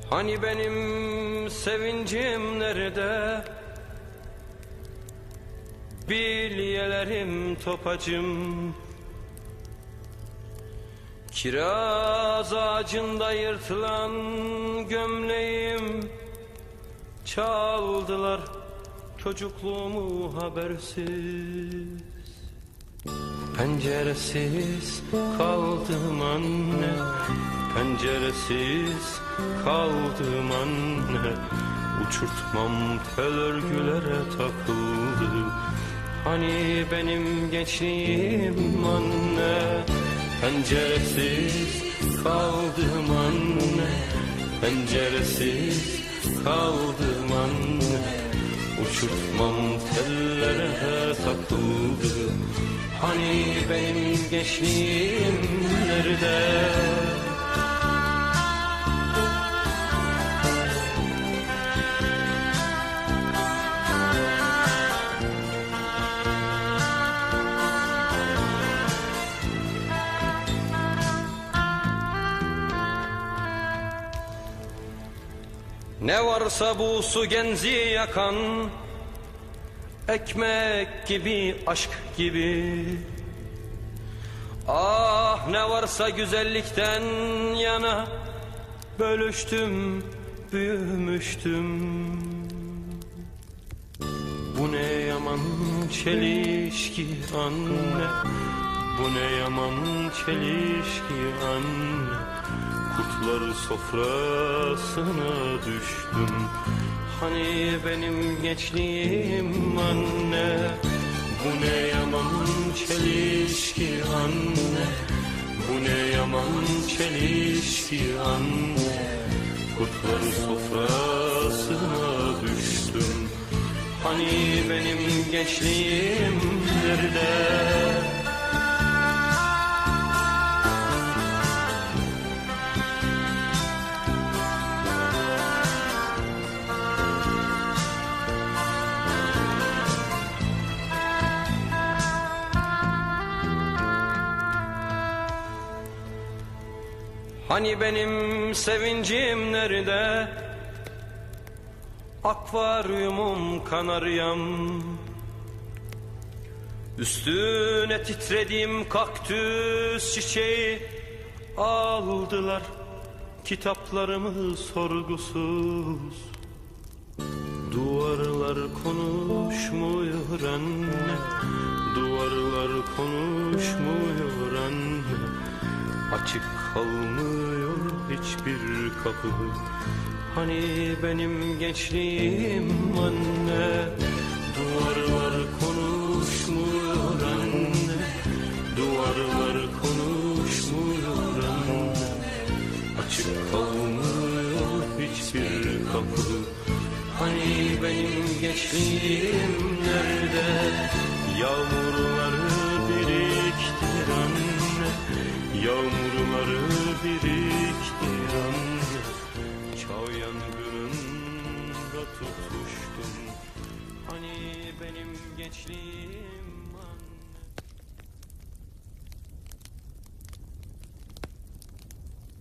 Hani benim sevincim nerede? Bilyelerim topacım. Kiraz ağacında yırtılan gömleğim. Çaldılar çocukluğumu habersiz. Penceresiz kaldım anne, penceresiz kaldım anne. Uçurtmam tel örgülere takıldı. Hani benim gençliğim anne. Penceresiz kaldım anne, penceresiz kaldım anne. Uçurtmam tellere takıldı. Hani benim gençliğim nerede? Ne varsa bu su genzi yakan, ekmek gibi, aşk gibi. Ah ne varsa güzellikten yana, bölüştüm, büyümüştüm. Bu ne yaman çelişki anne, bu ne yaman çelişki anne. Kurtlar sofrasına düştüm. Hani benim gençliğim anne. Bu ne yaman çelişki anne, bu ne yaman çelişki anne. Kurtlar sofrasına düştüm. Hani benim gençliğim nerede? Hani benim sevincim nerede? Akvaryumum kanaryam. Üstüne titrediğim kaktüs çiçeği. Aldılar kitaplarımı sorgusuz. Duvarlar konuşmuyor anne, duvarlar konuşmuyor anne. Açık kalmıyor hiçbir kapı. Hani benim gençliğim anne. Duvarlar konuşmuyor anne, duvarlar konuşmuyor anne. Açık kalmıyor hiçbir kapı. Hani benim gençliğim nerede? Yağmurları biriktir anne, yağmurları biriktir anne. Çağ yangınında tutuştum. Hani benim gençliğim